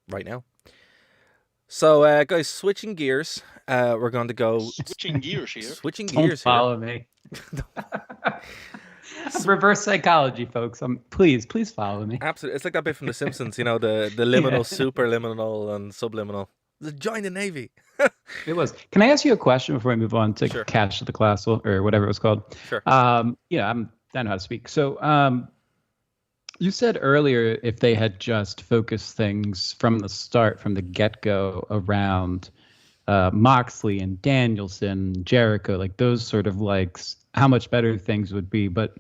right now. So, guys, switching gears. We're going to go Switching gears here. switching Don't gears here. follow me. Reverse psychology, folks. Please follow me. Absolutely, it's like that bit from The Simpsons. You know, the liminal, superliminal, and subliminal. Join the Navy. It was. Can I ask you a question before we move on to Sure. Cash of the Castle or whatever it was called? Sure. I know how to speak. So, you said earlier if they had just focused things from the start, from the get-go, around Moxley and Danielson, Jericho, like those sort of likes, how much better things would be. But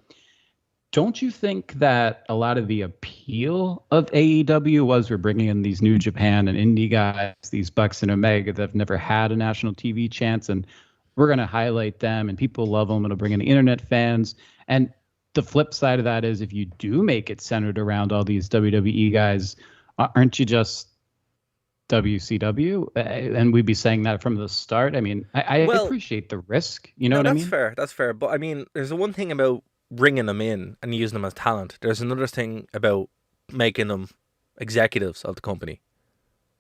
don't you think that a lot of the appeal of AEW was we're bringing in these New Japan and indie guys, these Bucks and Omega that have never had a national TV chance, and we're going to highlight them, and people love them. It'll bring in the internet fans. And the flip side of that is if you do make it centered around all these WWE guys, aren't you just WCW? And we'd be saying that from the start. I mean, I appreciate the risk. You know what I mean? That's fair. But I mean, there's one thing about bringing them in and using them as talent. There's another thing about making them executives of the company.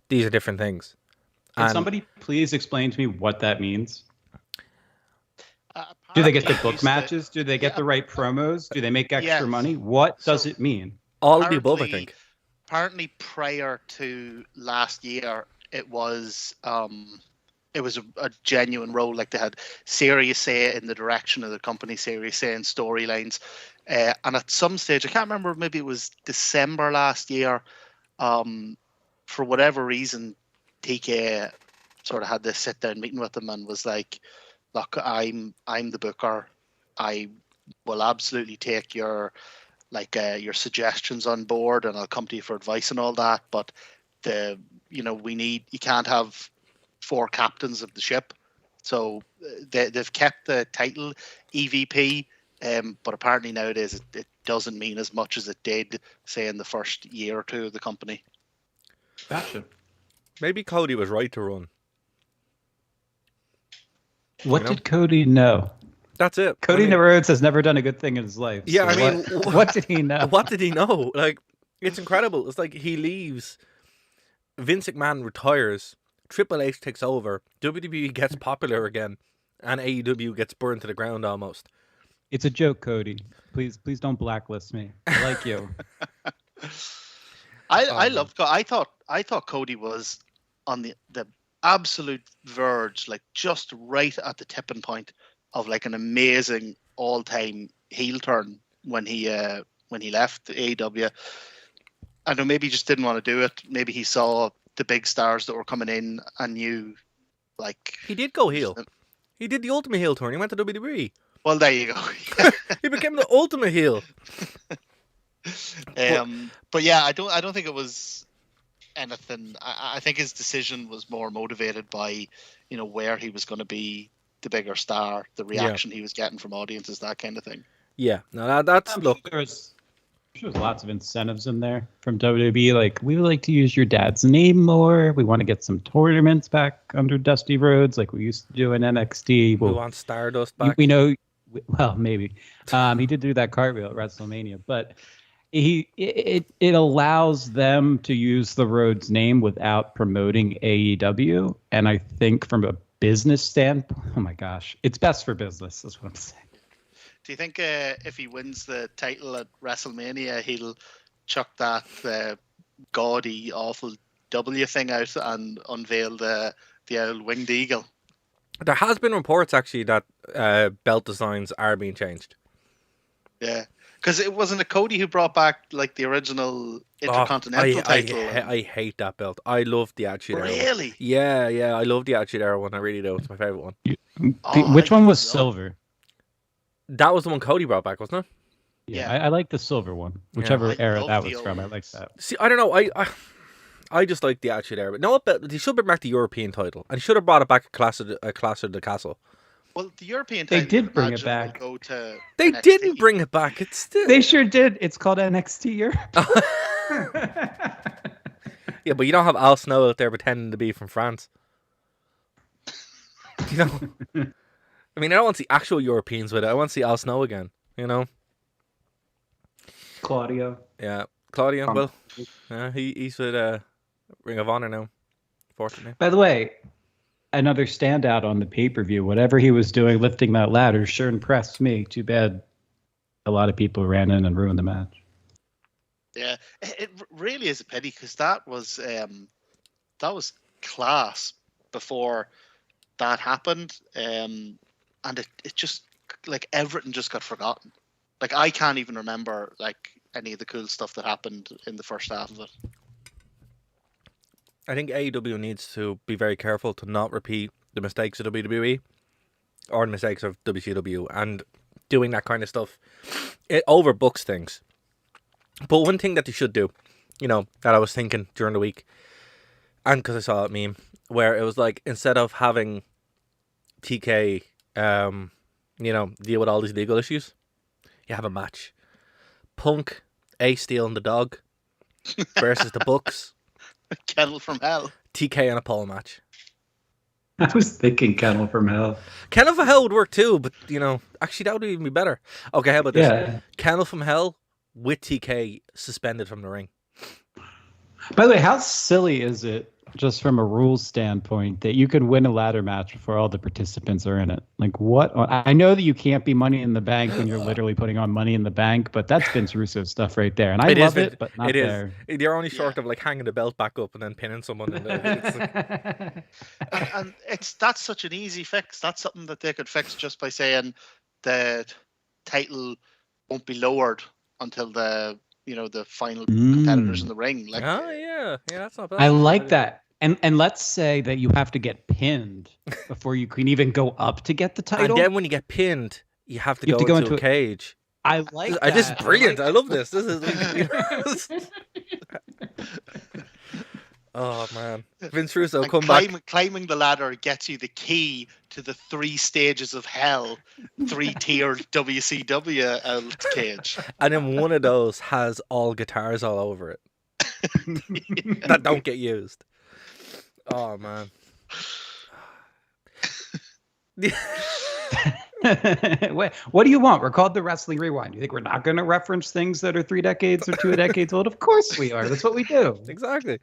These are different things. Can somebody please explain to me what that means? Do they get the book matches? Do they get the right promos? Do they make extra money? What does it mean? All of the above, I think. Apparently, prior to last year, it was a genuine role. Like they had serious say in the direction of the company, serious say in storylines. And at some stage, I can't remember, maybe it was December last year, for whatever reason, TK sort of had this sit down meeting with them and was like, look, I'm the booker. I will absolutely take your suggestions on board, and I'll come to you for advice and all that. But you can't have 4 captains of the ship. So they've kept the title EVP, but apparently nowadays it doesn't mean as much as it did, say, in the first year or two of the company. Gotcha. Maybe Cody was right to run. What did Cody know? That's it. Cody Rhodes has never done a good thing in his life. Yeah, so I mean, what did he know? What did he know? Like, it's incredible. It's like he leaves, Vince McMahon retires, Triple H takes over, WWE gets popular again, and AEW gets burned to the ground almost. It's a joke, Cody. Please don't blacklist me. I like you. I thought Cody was on the absolute verge, like just right at the tipping point of like an amazing all-time heel turn when he left AEW. I know maybe he just didn't want to do it. Maybe he saw the big stars that were coming in and knew, like, he did go heel. He did the ultimate heel turn. He went to WWE. Well, there you go. He became the ultimate heel. But yeah, I don't think it was anything. I think his decision was more motivated by, where he was going to be the bigger star, the reaction he was getting from audiences, that kind of thing. Yeah, no, that's look. There's lots of incentives in there from WWE. Like, we would like to use your dad's name more. We want to get some tournaments back under Dusty Rhodes, like we used to do in NXT. We want Stardust back. We know. Well, maybe. He did do that cartwheel at WrestleMania, but it allows them to use the Rhodes name without promoting AEW. And I think from a business standpoint, oh my gosh, it's best for business. That's what I'm saying. Do you think if he wins the title at WrestleMania, he'll chuck that gaudy, awful W thing out and unveil the old winged eagle? There has been reports actually that belt designs are being changed. Yeah, because it wasn't a Cody who brought back like the original Intercontinental title. I hate that belt. I love the Attitude Era. Really? Yeah, I love the Attitude Era one. I really do. It's my favorite one. Which one was silver? That was the one Cody brought back, wasn't it? Yeah. I like the silver one. Whichever era that was from, I like that. See, I don't know. I just like the Attitude Era. But no, they should bring back the European title, and should have brought it back a Clash of the Castle. Well, the European title, they did bring it back. They NXT. didn't bring it back. It's still. They sure did. It's called NXT Europe. Yeah, but you don't have Al Snow out there pretending to be from France. I mean, I don't want to see actual Europeans with it. I want to see Al Snow again. Claudio. Yeah, Claudio. Well, he's with Ring of Honor now, fortunately. By the way, another standout on the pay-per-view. Whatever he was doing, lifting that ladder, sure impressed me. Too bad a lot of people ran in and ruined the match. Yeah, it really is a pity because that was class before that happened, and it just like everything just got forgotten. Like I can't even remember like any of the cool stuff that happened in the first half of it. I think AEW needs to be very careful to not repeat the mistakes of WWE or the mistakes of WCW, and doing that kind of stuff, it overbooks things. But one thing that they should do, that I was thinking during the week, and because I saw a meme where it was like, instead of having TK, deal with all these legal issues, you have a match. Punk, Ace Steel and the Dog versus the Bucks. Kennel from Hell. TK and a pole match. I was thinking Kennel from Hell. Kennel from Hell would work too, but actually that would even be better. Okay, how about this? Yeah. Kennel from Hell with TK suspended from the ring. By the way, how silly is it, just from a rules standpoint, that you can win a ladder match before all the participants are in it? Like, what? I know that you can't be Money in the Bank when you're literally putting on Money in the Bank, but that's Vince Russo stuff right there, and I love it, but not there. You're only short of like hanging the belt back up and then pinning someone. And that's such an easy fix. That's something that they could fix just by saying the title won't be lowered until the final competitors in the ring. Like, yeah, that's not bad. I like that. And let's say that you have to get pinned before you can even go up to get the title. And then when you get pinned, you have to go into a cage. I like that. This is brilliant. I love this. This is. Oh man, Vince Russo climbing the ladder gets you the key to the 3 stages of hell, 3-tiered WCW cage, and then one of those has all guitars all over it that don't get used. Oh man. What do you want? We're called the Wrestling Rewind. You think we're not going to reference things that are 3 decades or 2 decades old? Of course we are. That's what we do. Exactly.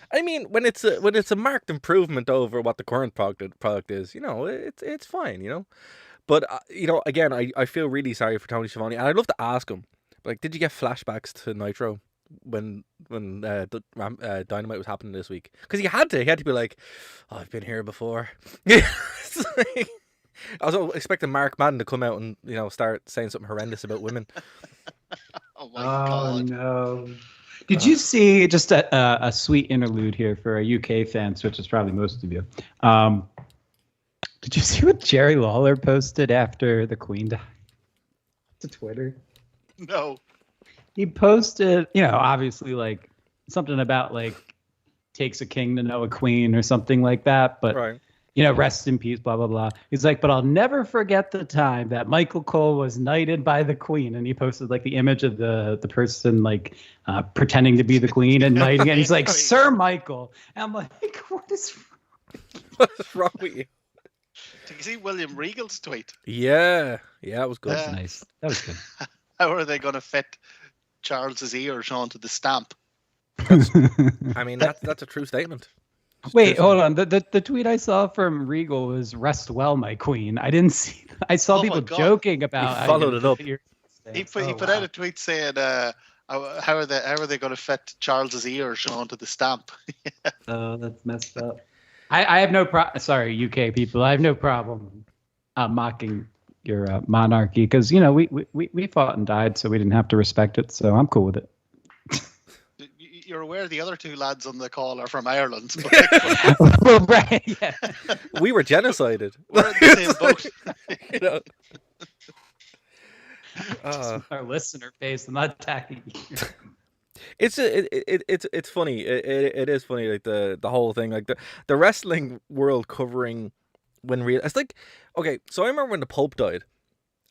I mean, when it's a marked improvement over what the current product is, it's fine, But again, I feel really sorry for Tony Schiavone, and I'd love to ask him, like, did you get flashbacks to Nitro when Dynamite was happening this week? Because he had to be like, oh, I've been here before. I was expecting Mark Madden to come out and start saying something horrendous about women. Oh my God! No. Did you see, just a sweet interlude here for a UK fans, which is probably most of you? Did you see what Jerry Lawler posted after the Queen died to Twitter? No. He posted, obviously like something about like takes a king to know a queen or something like that. But right. Rest in peace, blah, blah, blah. He's like, but I'll never forget the time that Michael Cole was knighted by the queen. And he posted like the image of the person like pretending to be the queen and knighting. And he's like, Sir Michael. And I'm like, what's wrong with you? Did you see William Regal's tweet? Yeah, it was good. That's nice. That was good. How are they going to fit Charles's ears onto the stamp? I mean, that's a true statement. Wait, hold on. The tweet I saw from Regal was "Rest well, my queen." I didn't see. I saw people joking about. He followed it up. He put out a tweet saying, "How are they going to fit Charles's ears onto the stamp?" Oh, that's messed up. I have no problem. Sorry, UK people. I have no problem mocking your monarchy because we fought and died, so we didn't have to respect it. So I'm cool with it. You're aware the other 2 lads on the call are from Ireland. Well, right, yeah. We were genocided. We're in the same boat. Our listener base. I'm not attacking you. It's funny. It is funny, like the whole thing, like the wrestling world covering when real. It's like, okay, so I remember when the Pope died,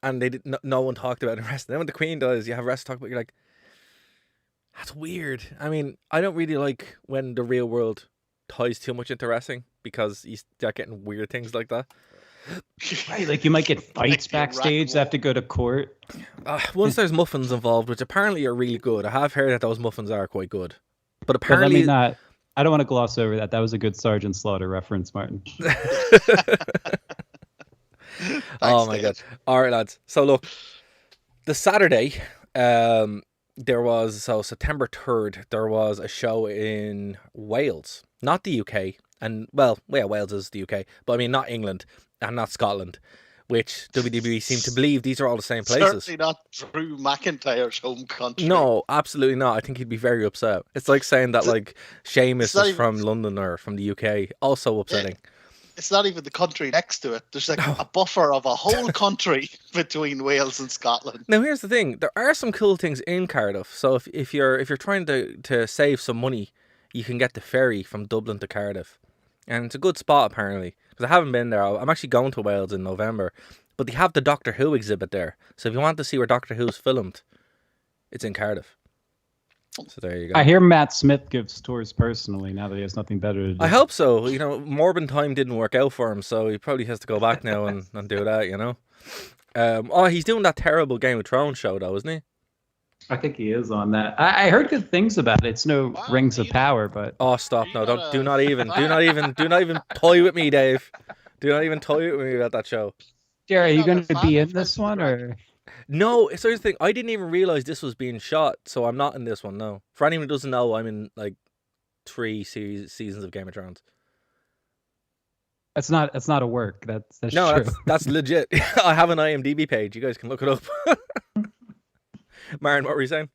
and no one talked about it in wrestling. Then when the Queen dies, you have wrestling talk about. You're like, that's weird. I mean, I don't really like when the real world ties too much into wrestling because you start getting weird things like that. Right, like you might get fights backstage that have to go to court. Once there's muffins involved, which apparently are really good. I have heard that those muffins are quite good, but apparently I don't want to gloss over that. That was a good Sergeant Slaughter reference, Martin. Oh my God. All right, lads. So look, the Saturday, there was, so September 3rd, there was a show in Wales, not the UK. And well, Wales is the UK, but I mean, not England and not Scotland, which WWE seem to believe these are all the same places. Certainly not Drew McIntyre's home country. No, absolutely not. I think he'd be very upset. It's like saying that like Sheamus is from London or from the UK. Also upsetting. It's not even the country next to it. There's like a buffer of a whole country between Wales and Scotland. Now here's the thing: there are some cool things in Cardiff. So if you're trying to save some money, you can get the ferry from Dublin to Cardiff, and it's a good spot apparently. Because I haven't been there. I'm actually going to Wales in November, but they have the Doctor Who exhibit there. So if you want to see where Doctor Who's filmed, it's in Cardiff. So there you go. I hear Matt Smith gives tours personally now that he has nothing better to do. I hope so. You know, Morbin time didn't work out for him, so he probably has to go back now and do that, you know. He's doing that terrible Game of Thrones show though, isn't he? I think he is on that. I heard good things about it. It's no Rings of Power, but Stop! No, don't. Do not even toy with me, Dave. Do not even toy with me about that show. Jerry, are you going to be in this one or? No, it's the thing. I didn't even realize this was being shot, so I'm not in this one. No, for anyone who doesn't know, I'm in like 3 seasons of Game of Thrones. That's not a work. That's no, true. that's legit. I have an IMDb page. You guys can look it up. Maren, what were you saying?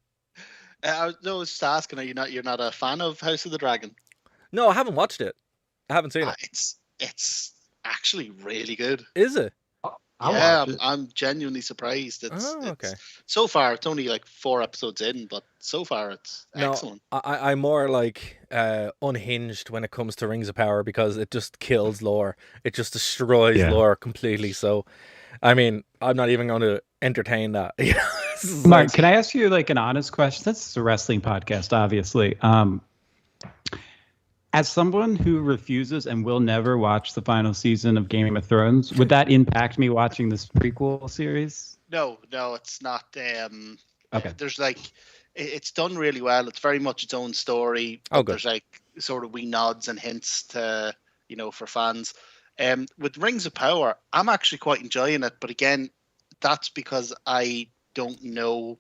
I was just asking, you're not a fan of House of the Dragon? No, I haven't watched it. I haven't seen it. It's actually really good. Is it? I'm genuinely surprised. Okay. So far, it's only like 4 episodes in, but so far it's excellent. I'm more like unhinged when it comes to Rings of Power because it just kills lore. It just destroys lore completely. So, I mean, I'm not even going to entertain that. Mark, can I ask you like an honest question? This is a wrestling podcast, obviously. As someone who refuses and will never watch the final season of Game of Thrones, would that impact me watching this prequel series? No, it's not. Okay. There's like, it's done really well. It's very much its own story. But there's like sort of wee nods and hints to, for fans. With Rings of Power, I'm actually quite enjoying it. But again, that's because I don't know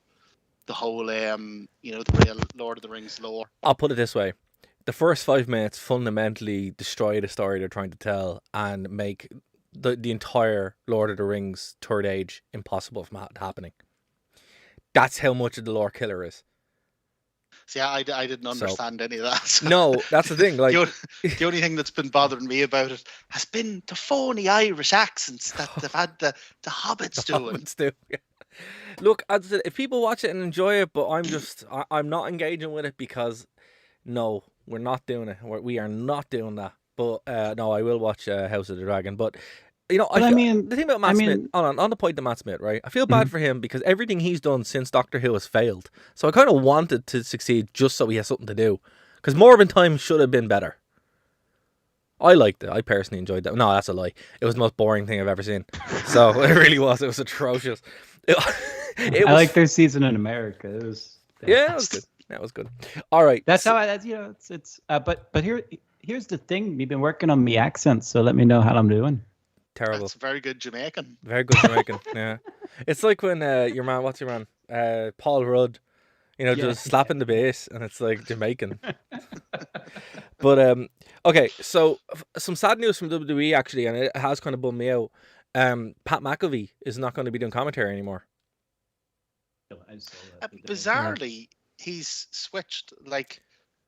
the whole, the real Lord of the Rings lore. I'll put it this way. The first 5 minutes fundamentally destroy the story they're trying to tell and make the entire Lord of the Rings Third Age impossible from happening. That's how much of the lore killer is. See, I didn't understand any of that. So. No, that's the thing. Like the only thing that's been bothering me about it has been the phony Irish accents that they've had the hobbits doing. Hobbits do. Yeah. Look, as I said, if people watch it and enjoy it, but I'm not engaging with it because no, we're not doing it. We are not doing that. But no, I will watch House of the Dragon. But the thing about Matt Smith, on the point of Matt Smith, right? I feel bad for him because everything he's done since Doctor Who has failed. So I kind of wanted to succeed just so he has something to do. Because Morbin time should have been better. I liked it. I personally enjoyed that. No, that's a lie. It was the most boring thing I've ever seen. So it really was. It was atrocious. I like their season in America. It was it was good. That was good. All right. That's how it's but here's the thing. We've been working on me accents, so let me know how I'm doing. Terrible. That's very good Jamaican. Very good Jamaican. Yeah. It's like when your man, what's your man? Paul Rudd, just slapping the bass and it's like Jamaican. But okay, so some sad news from WWE actually, and it has kind of bummed me out. Pat McAfee is not going to be doing commentary anymore. Bizarrely, he's switched like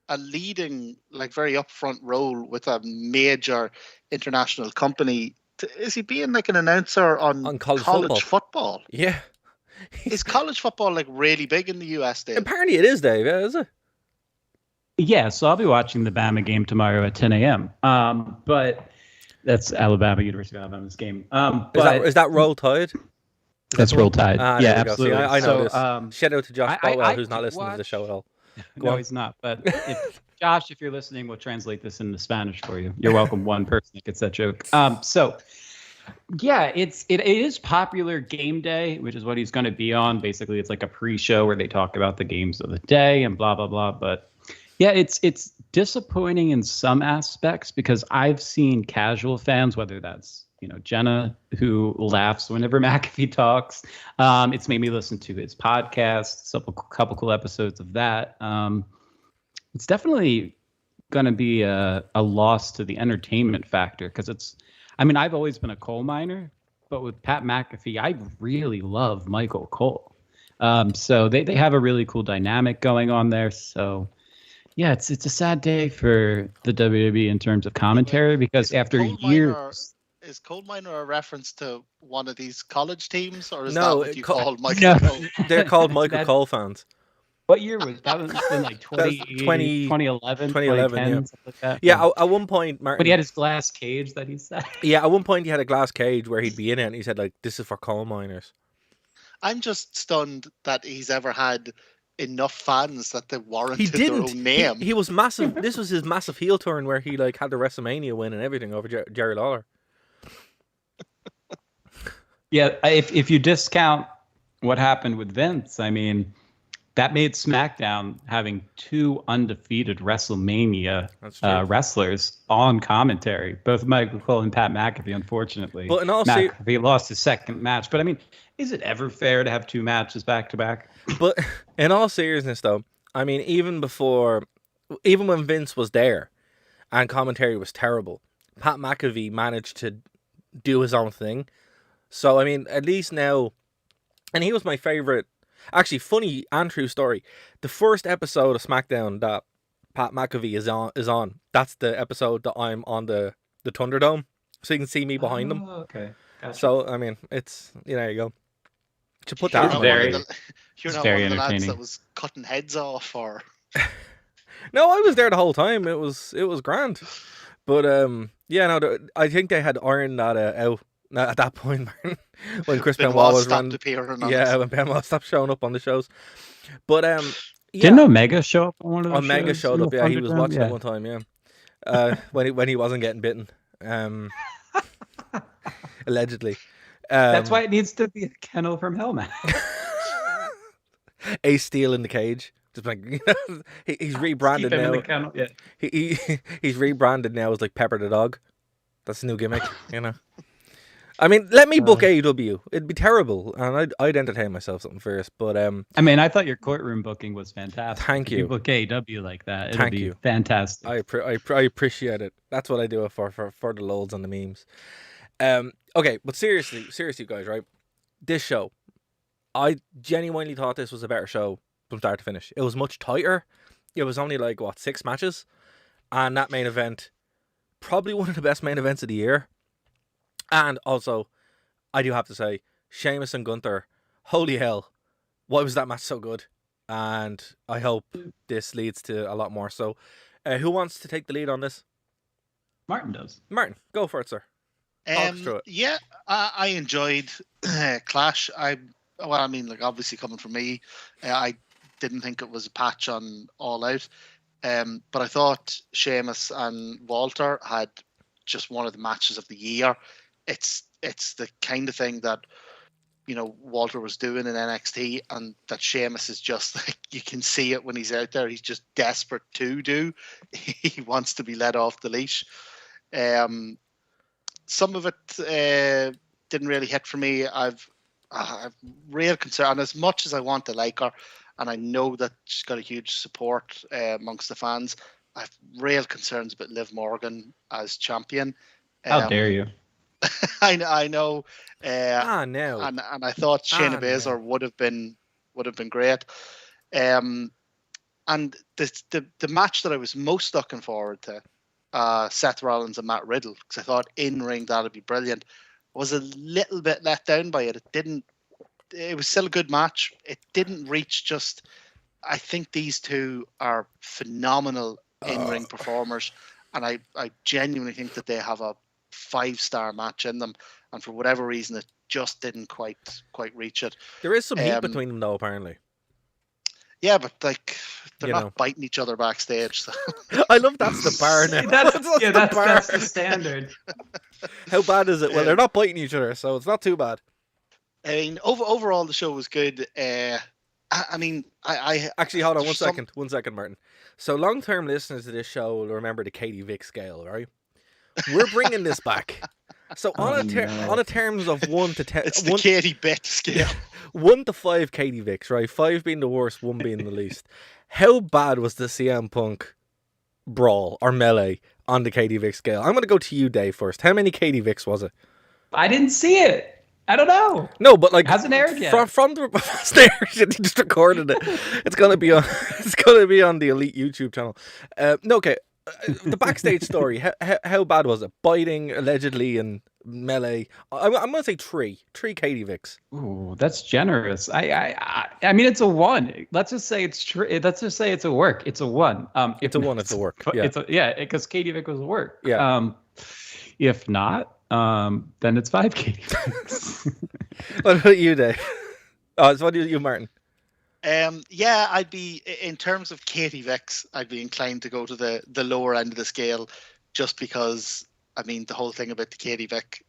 a leading, like very upfront role with a major international company. Is he being like an announcer on college football? Yeah. Is college football like really big in the US, Dave? Apparently it is, Dave. Yeah, is it? Yeah, so I'll be watching the Bama game tomorrow at 10 a.m. But that's University of Alabama's game. Is that Roll Tide? That's Roll Tide. Yeah, absolutely. See, I know this. Shout out to Josh Boatwell, who's not listening to the show at all. He's not. But Josh, if you're listening, we'll translate this into Spanish for you. You're welcome. One person that gets that joke. It is Popular Game Day, which is what he's going to be on. Basically, it's like a pre-show where they talk about the games of the day and blah blah blah. But Yeah, it's disappointing in some aspects because I've seen casual fans, whether that's Jenna who laughs whenever McAfee talks. It's made me listen to his podcast, a couple cool episodes of that. It's definitely going to be a loss to the entertainment factor because I've always been a coal miner, but with Pat McAfee, I really love Michael Cole. So they have a really cool dynamic going on there. So yeah, it's a sad day for the WWE in terms of commentary because after years. Is Coal Miner a reference to one of these college teams, or is that No, what you call Michael Cole? They're called Michael Cole fans. What year was that? Was in like 2011, 2010, yeah. something like that. Yeah, at one point, Martin. But he had his glass cage that he said. Yeah, at one point he had a glass cage where he'd be in it, and he said, like, "This is for coal miners." I'm just stunned that he's ever had enough fans that they warranted He didn't. their own name. He was massive. This was his massive heel turn where he like had the WrestleMania win and everything over Jerry Lawler. Yeah, if you discount what happened with Vince, that made SmackDown having 2 undefeated WrestleMania wrestlers on commentary, both Michael Cole and Pat McAfee, unfortunately. But McAfee lost his second match. But is it ever fair to have 2 matches back to back? But in all seriousness, though, even when Vince was there and commentary was terrible, Pat McAfee managed to do his own thing. So, at least now, and he was my favorite. Actually, funny and true story. The first episode of SmackDown that Pat McAfee is on. That's the episode that I'm on the Thunderdome, so you can see me behind him. Okay. Gotcha. So it's there you go. To put You're that not very, one of the lads that was cutting heads off, or no, I was there the whole time. It was grand, but I think they had ironed that out at that point, Martin, when Chris Benoit was stopped appearing. When Benoit stopped showing up on the shows, but didn't Omega show up on one of those Omega shows showed up. Yeah, he was watching it at one time. Yeah, when he wasn't getting bitten, allegedly. That's why it needs to be a kennel from Hell, man. Ace Steel in the cage. Just like he's rebranded now. In the kennel. Yeah. He's rebranded now as like Pepper the dog. That's a new gimmick, Let me book AEW. It'd be terrible, and I'd entertain myself something first. But I thought your courtroom booking was fantastic. Thank you. If you book AEW like that, Thank it'll you. be fantastic. I appreciate it. That's what I do it for the loads on the memes. Okay, but seriously, guys, right? This show, I genuinely thought this was a better show from start to finish. It was much tighter. It was only 6 matches, and that main event, probably one of the best main events of the year. And also, I do have to say, Sheamus and Gunther, holy hell, why was that match so good? And I hope this leads to a lot more. So, who wants to take the lead on this? Martin does. Martin, go for it, sir. Yeah, I enjoyed Clash. Obviously coming from me, I didn't think it was a patch on All Out, but I thought Sheamus and Walter had just one of the matches of the year. It's the kind of thing that Walter was doing in NXT, and that Sheamus is just like, you can see it when he's out there. He's just desperate to do. He wants to be let off the leash. Some of it didn't really hit for me. I've real concern, and as much as I want to like her, and I know that she's got a huge support amongst the fans, I have real concerns about Liv Morgan as champion. How dare you? I know. No. And I thought Shayna Baszler would have been great. And the match that I was most looking forward to, Seth Rollins and Matt Riddle, because I thought in ring that'd be brilliant, was a little bit let down by it. It was still a good match. It didn't reach just. I think these two are phenomenal in-ring performers, and I genuinely think that they have a 5-star match in them, and for whatever reason it just didn't quite reach it. There is some heat between them though, apparently. Yeah, but they're not biting each other backstage. So. I love that's the bar now. That's the standard. How bad is it? Well, they're not biting each other, so it's not too bad. I mean, overall the show was good. I actually hold on one second, Martin. So long-term listeners to this show will remember the Katie Vick scale, right? We're bringing this back. So on a terms of 1 to 10, It's the Katie Vick scale. 1 to 5 Katie Vicks, right? 5 being the worst, 1 being the least. How bad was the CM Punk brawl or melee on the Katie Vick scale? I'm going to go to you, Dave, first. How many Katie Vicks was it? I didn't see it. I don't know. No, but like hasn't aired yet. From the he just recorded it. It's gonna be on. It's gonna be on the Elite YouTube channel. No, okay. The backstage story. How bad was it? Biting allegedly and melee. I'm gonna say 3 Katie Vicks. Ooh, that's generous. I mean, it's a 1. Let's just say it's true. Let's just say it's a work. It's a 1. It's a 1. It's a work. Yeah, because Katie Vick was a work. Yeah. If not, then it's 5 Katie Vicks. What about you, Dave? So what do you, Martin? Yeah, I'd be, in terms of Katie Vicks, I'd be inclined to go to the lower end of the scale, just because, I mean, the whole thing about the Katie Vick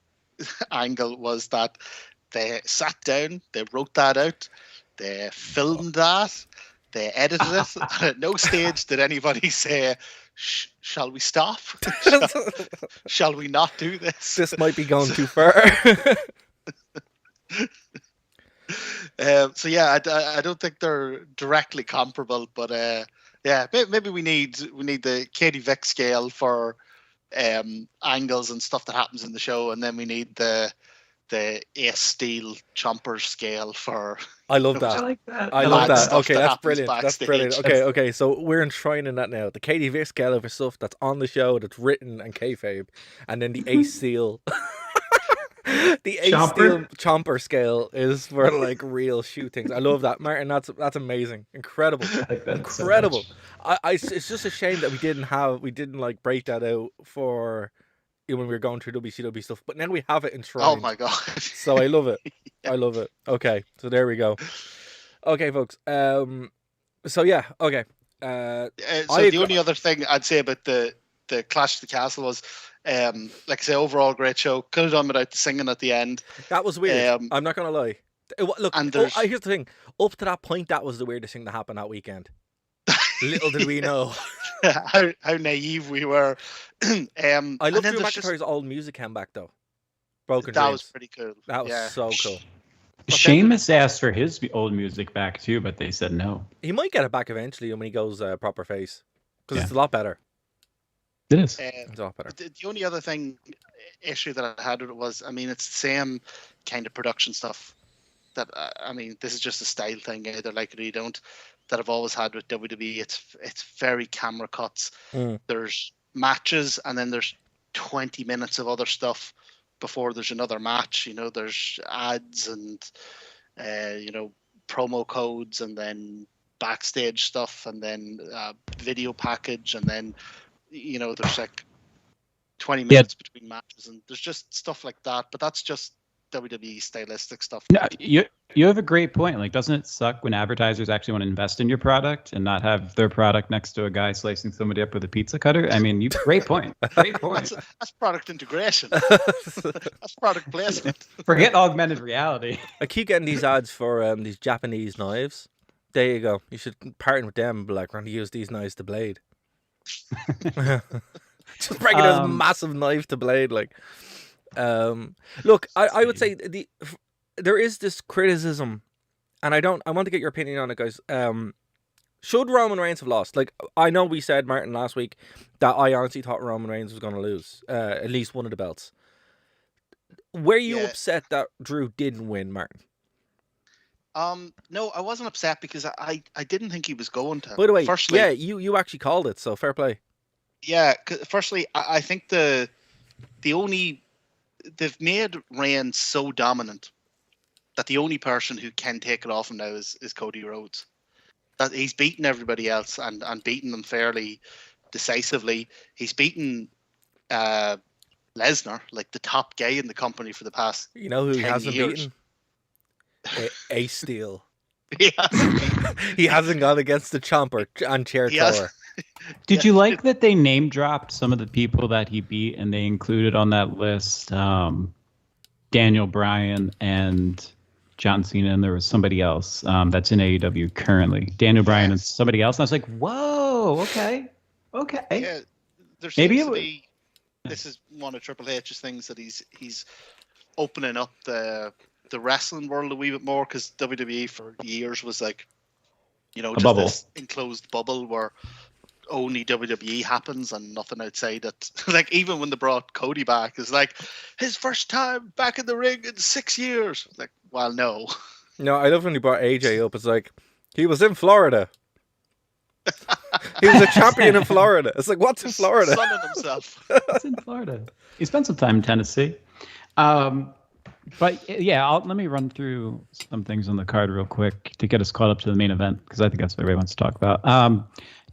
angle was that they sat down, they wrote that out, they filmed that, they edited it, and at no stage did anybody say, shall we stop? Shall we not do this? This might be going too far. So yeah, I don't think they're directly comparable, but yeah, maybe we need the Katie Vick scale for angles and stuff that happens in the show, and then we need the Ace Steel Chomper scale for. I love that. I like that. I love that. Okay, that's brilliant. Backstage. That's brilliant. Okay. So we're enshrining that now. The Katie Vick scale for stuff that's on the show, that's written and kayfabe, and then the Ace Steel. The Ace Steel Chomper scale is for like real shootings. I love that, Martin. That's amazing, incredible, incredible. So it's just a shame that we didn't like break that out for when we were going through WCW stuff. But then we have it enshrined. Oh my god! So I love it. Yeah. I love it. Okay, so there we go. Okay, folks. So yeah. Okay. So the only other thing I'd say about the Clash of the Castle was, like I say, overall great show. Could have done without the singing at the end. That was weird. I'm not gonna lie. Look, and here's the thing. Up to that point, that was the weirdest thing that happened that weekend. Little did we know how naive we were. I love Drew McIntyre's old music came back though. Broken Dreams. That was pretty cool. That was so cool. Sheamus asked for his old music back too, but they said no. He might get it back eventually when he goes proper face, because it's a lot better. It is. It's a lot better. The only other issue that I had with it was, I mean, it's the same kind of production stuff that, I mean, this is just a style thing, either like it or you don't, that I've always had with WWE. It's very camera cuts. There's matches, and then there's 20 minutes of other stuff before there's another match. You know, there's ads and promo codes, and then backstage stuff, and then video package, and then there's like 20 minutes between matches, and there's just stuff like that. But that's just WWE stylistic stuff. No, you have a great point. Like, doesn't it suck when advertisers actually want to invest in your product and not have their product next to a guy slicing somebody up with a pizza cutter? I mean, great point. Great point. That's product integration. That's product placement. Forget augmented reality. I keep getting these ads for these Japanese knives. There you go. You should partner with them and be like, we're going to use these knives to blade. Just bringing this massive knife to blade, like. Look, I would say there is this criticism, and I want to get your opinion on it, guys. Should Roman Reigns have lost? Like, I know we said, Martin, last week that I honestly thought Roman Reigns was going to lose at least one of the belts. Were you upset that Drew didn't win, Martin? No, I wasn't upset because I didn't think he was going to. By the way, firstly, you actually called it, so fair play. Yeah, firstly, I think they've made Reigns so dominant that the only person who can take it off him now is Cody Rhodes. That he's beaten everybody else and beaten them fairly decisively. He's beaten Lesnar, like the top guy in the company for the past. You know who 10 hasn't years. Beaten? Ace Steel. He hasn't gone against the Chomper and Chair Tower. Did you like that they name dropped some of the people that he beat, and they included on that list Daniel Bryan and John Cena, and there was somebody else that's in AEW currently. Daniel Bryan and somebody else. And I was like, whoa. Oh, okay. Yeah, there Maybe seems to be. This is one of Triple H's things that he's opening up the wrestling world a wee bit more, because WWE for years was like, a just bubble. this enclosed bubble where only WWE happens and nothing outside it. Like, even when they brought Cody back, it's like his first time back in the ring in 6 years. Like, well, no. No, I love when he brought AJ up. It's like, he was in Florida. He was a champion in Florida. It's like, what's in Florida? Sunning himself. It's in Florida. He spent some time in Tennessee. But yeah, let me run through some things on the card real quick to get us caught up to the main event, because I think that's what everybody wants to talk about.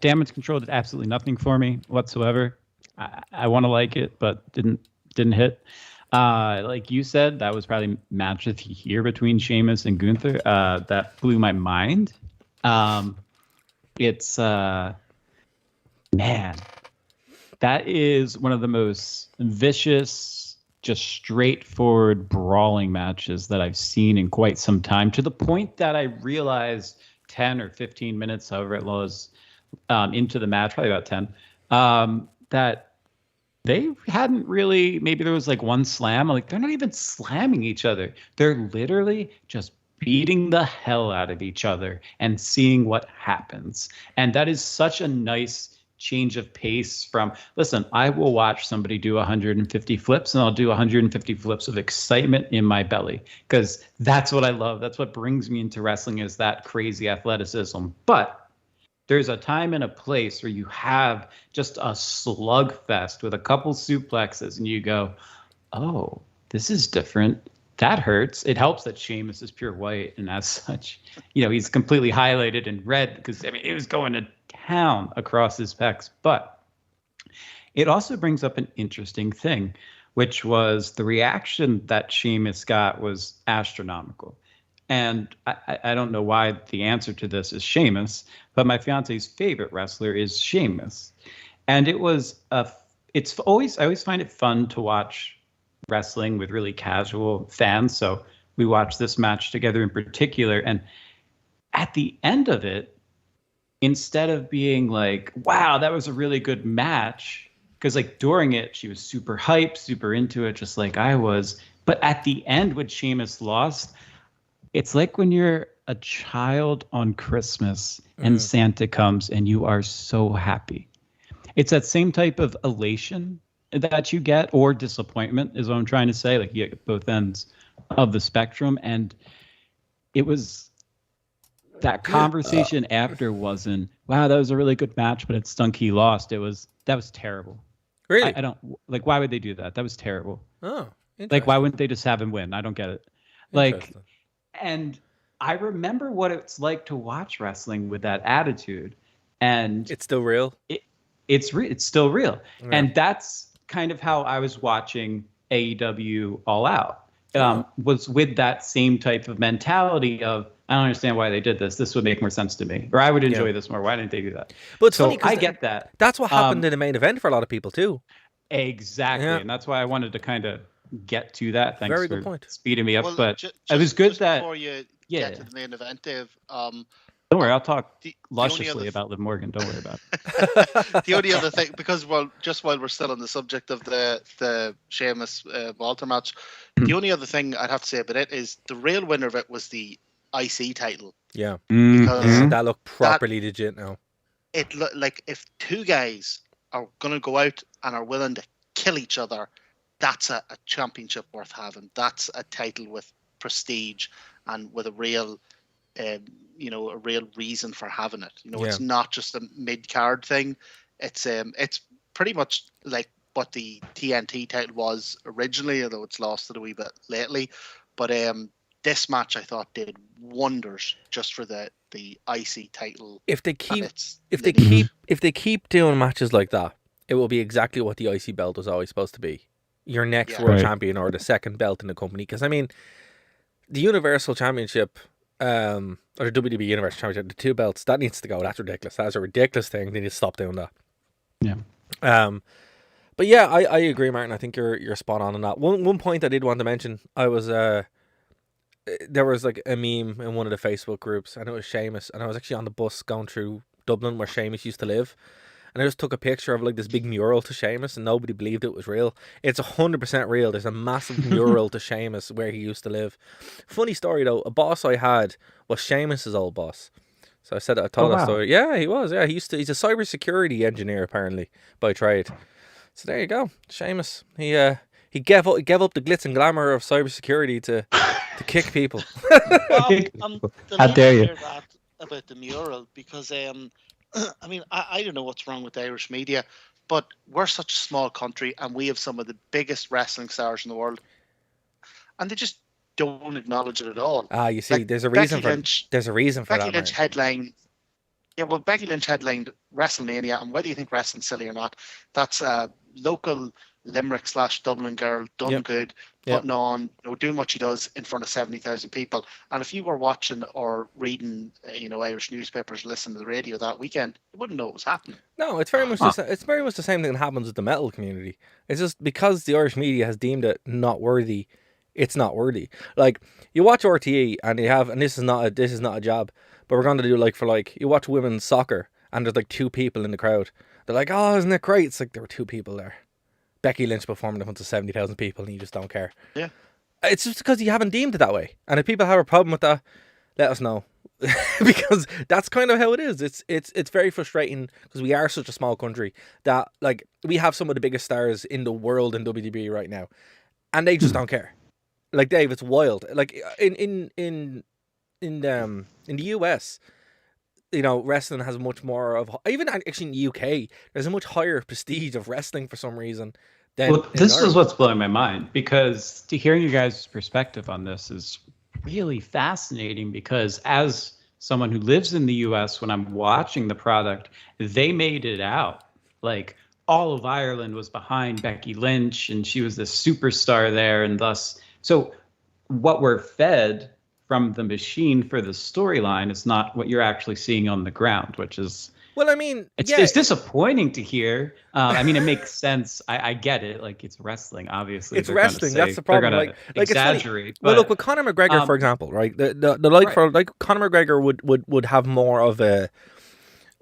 Damage Control did absolutely nothing for me whatsoever. I want to like it, but didn't hit. Like you said, that was probably match of the year between Sheamus and Gunther. That blew my mind. It's man, that is one of the most vicious, just straightforward brawling matches that I've seen in quite some time, to the point that I realized 10 or 15 minutes, however it was, into the match, probably about 10, that they hadn't really, maybe there was like one slam. I'm like, they're not even slamming each other. They're literally just beating the hell out of each other and seeing what happens. And that is such a nice change of pace from, listen, I will watch somebody do 150 flips and I'll do 150 flips of excitement in my belly, because that's what I love. That's what brings me into wrestling, is that crazy athleticism. But there's a time and a place where you have just a slugfest with a couple suplexes and you go, oh, this is different. That hurts. It helps that Sheamus is pure white, and as such, he's completely highlighted in red, because it was going to town across his pecs. But it also brings up an interesting thing, which was the reaction that Sheamus got was astronomical. And I don't know why the answer to this is Sheamus, but my fiance's favorite wrestler is Sheamus. And I always find it fun to watch wrestling with really casual fans. So we watched this match together in particular. And at the end of it, instead of being like, wow, that was a really good match, because like during it, she was super hyped, super into it, just like I was. But at the end, when Sheamus lost, it's like when you're a child on Christmas and Santa comes and you are so happy. It's that same type of elation that you get, or disappointment is what I'm trying to say. Like, you get both ends of the spectrum. And it was that conversation after wasn't, wow, that was a really good match, but it stunk he lost. That was terrible. Really? I don't, like, why would they do that? That was terrible. Oh, like, why wouldn't they just have him win? I don't get it. Like, and I remember what it's like to watch wrestling with that attitude, and it's still real. It's still real. Yeah. And that's kind of how I was watching AEW All Out. Was with that same type of mentality of, I don't understand why they did this. This would make more sense to me, or I would enjoy this more. Why didn't they do that? But it's funny, I get that. That's what happened in the main event for a lot of people too. Exactly, and that's why I wanted to kind of get to that. Thanks Very for good point. Speeding me up. But it was good that before you get to the main event, Dave. Don't worry, I'll talk lusciously about Liv Morgan. Don't worry about it. The only other thing, because while we're still on the subject of the Sheamus Walter match, the only other thing I'd have to say about it is the real winner of it was the IC title. Yeah, because that looked properly legit now. It looked like if two guys are going to go out and are willing to kill each other, that's a championship worth having. That's a title with prestige and with a real a real reason for having it. It's not just a mid-card thing. It's pretty much like what the TNT title was originally, although it's lost it a wee bit lately. But this match I thought did wonders just for the IC title. If they keep doing matches like that, it will be exactly what the IC belt was always supposed to be. Your next world champion, or the second belt in the company. Because I mean, the Universal Championship, or the WWE Universal Championship, the two belts, that needs to go. That's ridiculous. That's a ridiculous thing. They need to stop doing that. Yeah. But yeah, I agree, Martin. I think you're spot on that. One point I did want to mention, I was there was like a meme in one of the Facebook groups, and it was Sheamus, and I was actually on the bus going through Dublin, where Sheamus used to live. And I just took a picture of like this big mural to Sheamus, and nobody believed it was real. It's 100% real. There's a massive mural to Sheamus where he used to live. Funny story though, a boss I had was Sheamus's old boss. So I told that story. Yeah, he was. Yeah, he's a cybersecurity engineer apparently by trade. So there you go, Sheamus. He gave up the glitz and glamour of cybersecurity to kick people. I'm How dare you? hear that about the mural because I mean, I don't know what's wrong with Irish media, but we're such a small country and we have some of the biggest wrestling stars in the world, and they just don't acknowledge it at all. You see, like, there's a reason for Becky that. Lynch headlined. Yeah, well, Becky Lynch headlined WrestleMania, and whether you think wrestling's silly or not, that's a local Limerick / Dublin girl done good, putting on, doing what she does in front of 70,000 people. And if you were watching or reading, Irish newspapers, listening to the radio that weekend, you wouldn't know what was happening. No, it's very much the same thing that happens with the metal community. It's just because the Irish media has deemed it not worthy, it's not worthy. Like you watch RTE and this is not a job, but we're going to do you watch women's soccer and there's like 2 people in the crowd. They're like, oh, isn't it great? It's like there were 2 people there. Becky Lynch performing in front of 70,000 people and you just don't care. Yeah. It's just because you haven't deemed it that way. And if people have a problem with that, let us know. Because that's kind of how it is. It's very frustrating because we are such a small country that like we have some of the biggest stars in the world in WWE right now. And they just don't care. Like Dave, it's wild. Like in the US, wrestling has much more of, even actually in the UK, there's a much higher prestige of wrestling for some reason. This is what's blowing my mind, because to hearing you guys' perspective on this is really fascinating, because as someone who lives in the US, when I'm watching the product, they made it out. Like all of Ireland was behind Becky Lynch and she was this superstar there, and thus, so what we're fed from the machine for the storyline is not what you're actually seeing on the ground, which is, well, I mean, it's disappointing to hear. I mean, it makes sense. I get it. Like, it's wrestling, obviously. It's wrestling. That's the problem. Like exaggerate. Well, look, with Conor McGregor, for example, right? Conor McGregor would have more of a,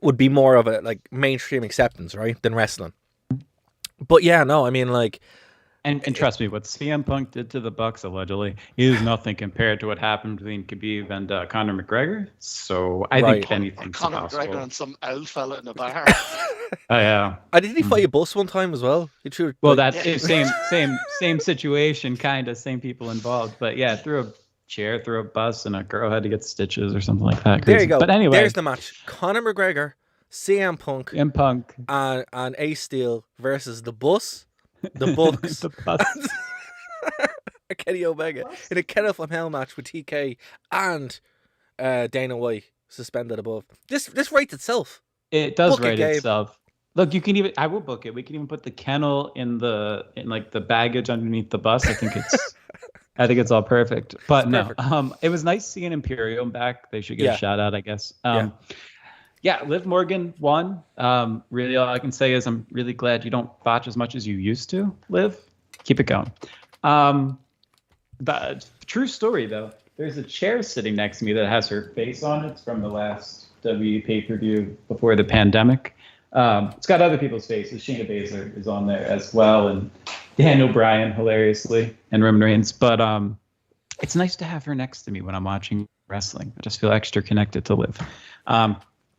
would be more of a like mainstream acceptance, right, than wrestling. But yeah, no, I mean, like. And trust me, what CM Punk did to the Bucks allegedly is nothing compared to what happened between Khabib and Conor McGregor. So I think anything's Conor possible. McGregor and some old fella in a bar. Oh yeah. Did he fight a bus one time as well? Same situation, kind of same people involved. But yeah, through a chair, through a bus, and a girl had to get stitches or something like that. Crazy. There you go. But anyway, there's the match: Conor McGregor, CM Punk, and Ace Steel versus the Bus. The Bucks, the bus. Kenny Omega in a kettle from hell match with TK and Dana White suspended above. This writes itself. It does write itself. Look, you can even, I will book it. We can even put the kennel in the baggage underneath the bus. I think it's all perfect. But it was nice seeing Imperium back. They should get a shout out, I guess. Yeah, Liv Morgan won. Really, all I can say is I'm really glad you don't botch as much as you used to, Liv. Keep it going. The true story, though, there's a chair sitting next to me that has her face on it. It's from the last WWE pay-per-view before the pandemic. It's got other people's faces. Shayna Baszler is on there as well, and Daniel Bryan, hilariously, and Roman Reigns. But it's nice to have her next to me when I'm watching wrestling. I just feel extra connected to Liv.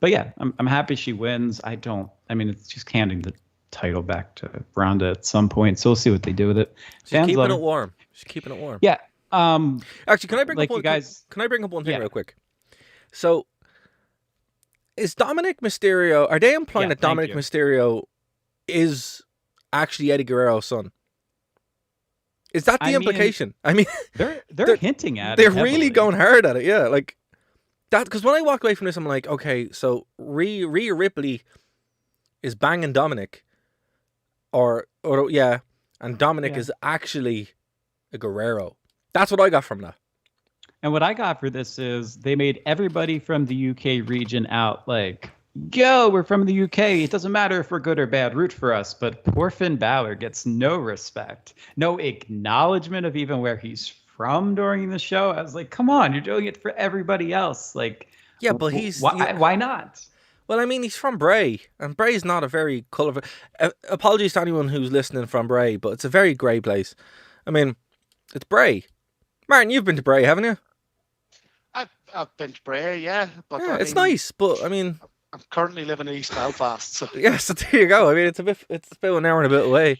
But yeah, I'm happy she wins. I mean, it's just handing the title back to Ronda at some point, so we'll see what they do with it. She's keeping it warm. Yeah. Actually, can I bring up one thing real quick? So, is Dominic Mysterio? Are they implying that Dominic Mysterio is actually Eddie Guerrero's son? Is that the implication? I mean, they're hinting at it. They're really going hard at it. Yeah, like. That, because when I walked away from this, I'm like, okay, so Rhea Ripley is banging Dominic, and Dominic is actually a Guerrero. That's what I got from that. And what I got for this is they made everybody from the UK region out like, yo, we're from the UK. It doesn't matter if we're good or bad. Root for us. But poor Finn Balor gets no respect, no acknowledgement of even where he's from during the show. I was like, come on, you're doing it for everybody else. Like, yeah, but why not? Well, I mean, he's from Bray, and Bray's not a very colourful... apologies to anyone who's listening from Bray, but it's a very grey place. I mean, it's Bray. Martin, you've been to Bray, haven't you? I've been to Bray, yeah. But Yeah, I it's mean, nice, but I mean... I'm currently living in East Belfast, so... Yeah, so there you go. I mean, it's about an hour and a bit away.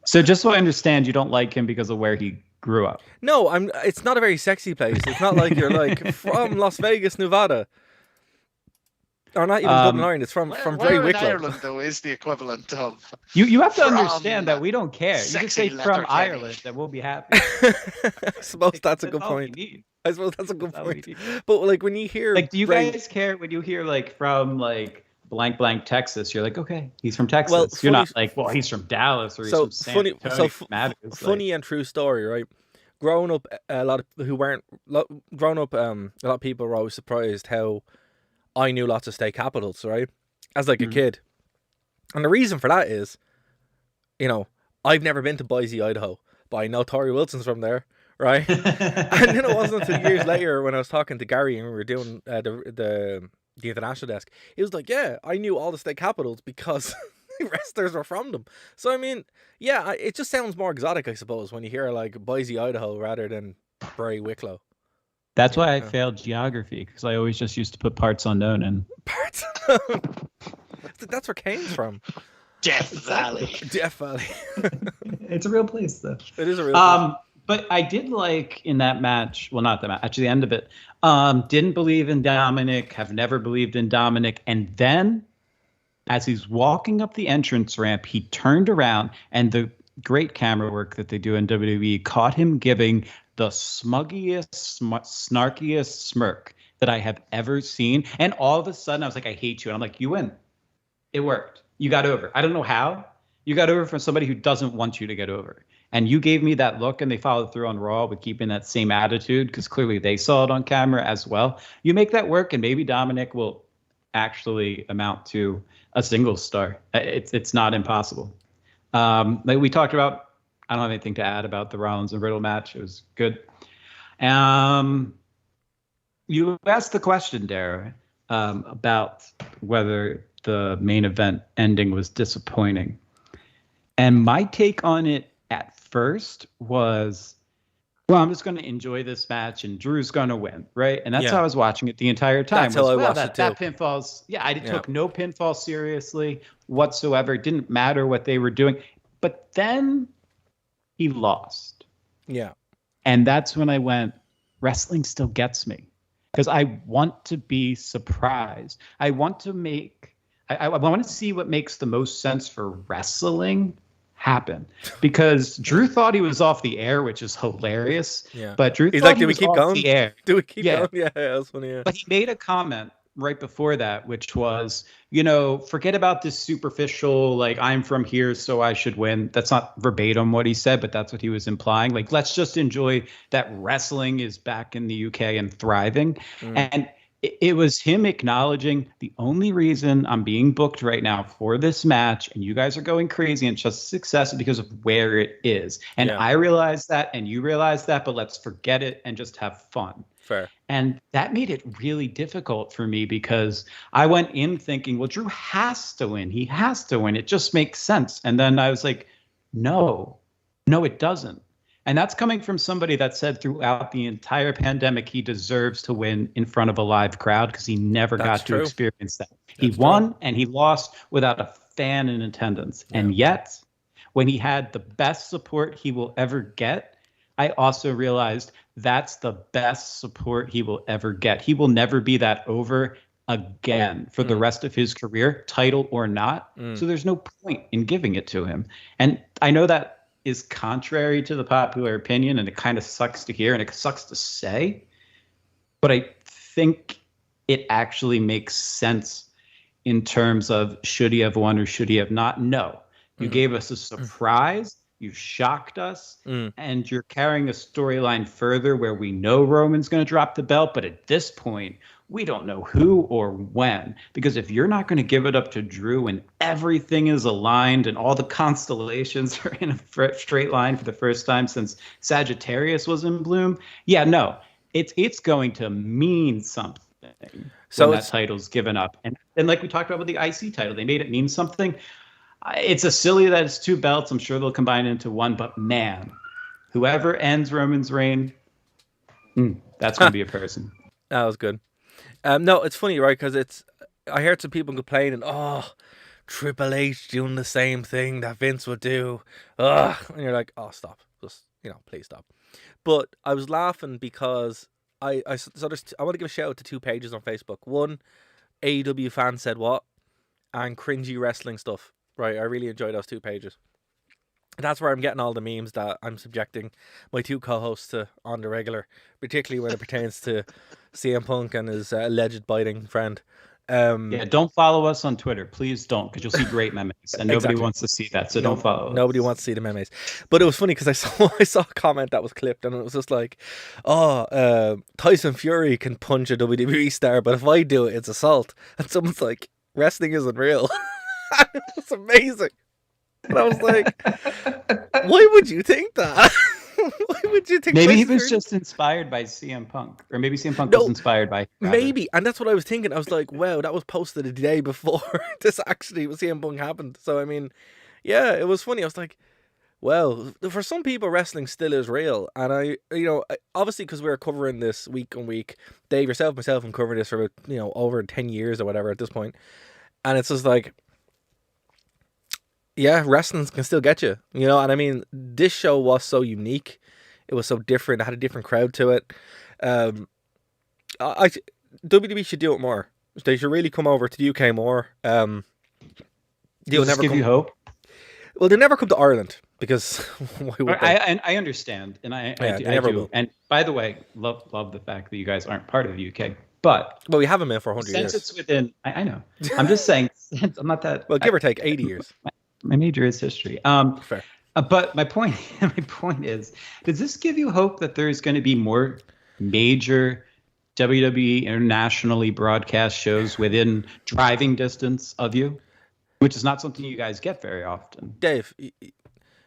So just so I understand, you don't like him because of where he grew up. No, it's not a very sexy place. It's not like you're like from Las Vegas, Nevada. Or not even Dublin, Ireland. It's from Bray Where in Wicklow. Ireland, though, is the equivalent of... You have to From understand that we don't care. You just sexy say from Letterkenny. Ireland, and we'll be happy. I suppose that's a good all we point. need. I suppose that's a good That's all we point. need. But like when you hear Like, do you Bray, guys care when you hear like from like blank blank Texas? You're like, okay, he's from Texas. Well, You're not funny- like, well, he's from Dallas or he's so from San funny, Antonio. so It matters. Like, funny and true story, right? Growing up, a lot of people were always surprised how I knew lots of state capitals, right? As like a kid, and the reason for that is, you know, I've never been to Boise, Idaho, but I know Tori Wilson's from there, right? And then it wasn't until years later when I was talking to Gary and we were doing the international desk. He was like, "Yeah, I knew all the state capitals because wrestlers were from them." So I mean, yeah, it just sounds more exotic, I suppose, when you hear like Boise, Idaho, rather than Bray Wicklow. That's why I failed geography, because I always just used to put parts unknown in. Parts. That's where Kane's from. Death Valley. Death Valley. It's a real place, though. It is a real. But I did like in that match, well, not that match, actually the end of it, didn't believe in Dominic, have never believed in Dominic. And then as he's walking up the entrance ramp, he turned around and the great camera work that they do in WWE caught him giving the smuggiest, snarkiest smirk that I have ever seen. And all of a sudden I was like, I hate you. And I'm like, you win. It worked. You got over. I don't know how. You got over from somebody who doesn't want you to get over. And you gave me that look, and they followed through on Raw with keeping that same attitude, because clearly they saw it on camera as well. You make that work, and maybe Dominic will actually amount to a single star. It's not impossible. Like we talked about, I don't have anything to add about the Rollins and Riddle match. It was good. You asked the question, Dara, about whether the main event ending was disappointing. And my take on it at first was, well, I'm just going to enjoy this match and Drew's going to win, right? And that's how I was watching it the entire time. That's how I watched it too. That pinfall's, I took no pinfall seriously whatsoever. It didn't matter what they were doing. But then he lost. Yeah. And that's when I went, wrestling still gets me. Because I want to be surprised. I want to I want to see what makes the most sense for wrestling happen. Because Drew thought he was off the air, which is hilarious. Yeah. But Drew thought he was off the air. Do we keep going? Yeah, that's funny. Yeah. But he made a comment right before that, which was, forget about this superficial, like, I'm from here, so I should win. That's not verbatim what he said, but that's what he was implying. Like, let's just enjoy that wrestling is back in the UK and thriving. And it was him acknowledging the only reason I'm being booked right now for this match and you guys are going crazy and just success is because of where it is. And I realize that and you realize that, but let's forget it and just have fun. Fair. And that made it really difficult for me because I went in thinking, well, Drew has to win. He has to win. It just makes sense. And then I was like, no, it doesn't. And that's coming from somebody that said throughout the entire pandemic, he deserves to win in front of a live crowd because he never got to experience that. He won and he lost without a fan in attendance. Yeah. And yet, when he had the best support he will ever get, I also realized that's the best support he will ever get. He will never be that over again for the rest of his career, title or not. So there's no point in giving it to him. And I know that is contrary to the popular opinion, and it kind of sucks to hear, and it sucks to say, but I think it actually makes sense in terms of should he have won or should he have not? No. You gave us a surprise, you shocked us, and you're carrying a storyline further where we know Roman's going to drop the belt, but at this point, we don't know who or when, because if you're not going to give it up to Drew when everything is aligned and all the constellations are in a straight line for the first time since Sagittarius was in bloom, it's going to mean something. So when that title's given up. And like we talked about with the IC title, they made it mean something. It's a silly that it's 2 belts. I'm sure they'll combine it into one, but man, whoever ends Roman's reign, that's going to be a person. That was good. No, it's funny, right? Because I heard some people complaining, oh, Triple H doing the same thing that Vince would do. Ugh. And you're like, oh, stop. Just, please stop. But I was laughing because I want to give a shout out to 2 pages on Facebook. One, AEW fan said what? And cringy wrestling stuff. Right, I really enjoy those 2 pages. That's where I'm getting all the memes that I'm subjecting my 2 co-hosts to on the regular, particularly when it pertains to CM Punk and his alleged biting friend. Yeah, don't follow us on Twitter. Please don't, because you'll see great memes, and nobody wants to see that, so don't follow us. Nobody wants to see the memes. But it was funny because I saw a comment that was clipped, and it was just like, Tyson Fury can punch a WWE star, but if I do it, it's assault. And someone's like, wrestling isn't real. It was amazing. And I was like, why would you think that? Why would you think? Maybe he was just inspired by CM Punk, or maybe CM Punk was inspired by. Maybe, and that's what I was thinking. I was like, wow, that was posted a day before this actually was CM Punk happened. So I mean, yeah, it was funny. I was like, well, for some people, wrestling still is real, and obviously because we're covering this week on week. Dave, yourself, myself, I'm covering this for over 10 years or whatever at this point, and it's just like, yeah, wrestling can still get you, and I mean, this show was so unique. It was so different. It had a different crowd to it. WWE should do it more. They should really come over to the UK more. Does this give you hope? Well, they never come to Ireland because why would they? I understand, and I never do. will. And by the way, love the fact that you guys aren't part of the UK. But we haven't been for 100 years. Since it's within, I know. I'm just saying. I'm not that. Well, give or take 80 years. My major is history. Fair. But my point is, does this give you hope that there's going to be more major WWE internationally broadcast shows within driving distance of you, which is not something you guys get very often? Dave,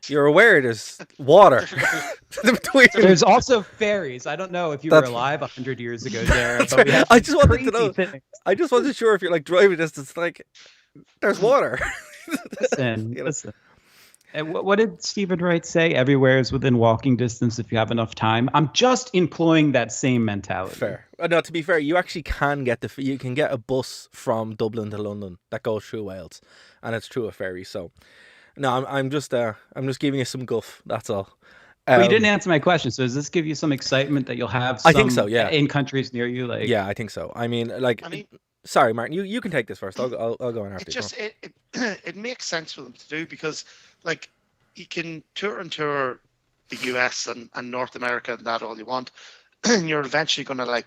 you're aware there's water between. There's also ferries. I don't know if you were alive 100 years ago, Jared. But right. I just wanted to know. I just wasn't sure if you're like driving distance. Like, there's water. Listen. And what did Stephen Wright say? Everywhere is within walking distance if you have enough time. I'm just employing that same mentality. Fair. No, to be fair, you actually can get you can get a bus from Dublin to London that goes through Wales, and it's through a ferry. So, no, I'm just giving you some guff. That's all. But you didn't answer my question. So does this give you some excitement that you'll have? I think so. Yeah. In countries near you, like. Yeah, I think so. I mean, sorry, Martin. You can take this first. I'll go on after you. It makes sense for them to do because, like, you can tour the US and North America and that all you want, and you're eventually gonna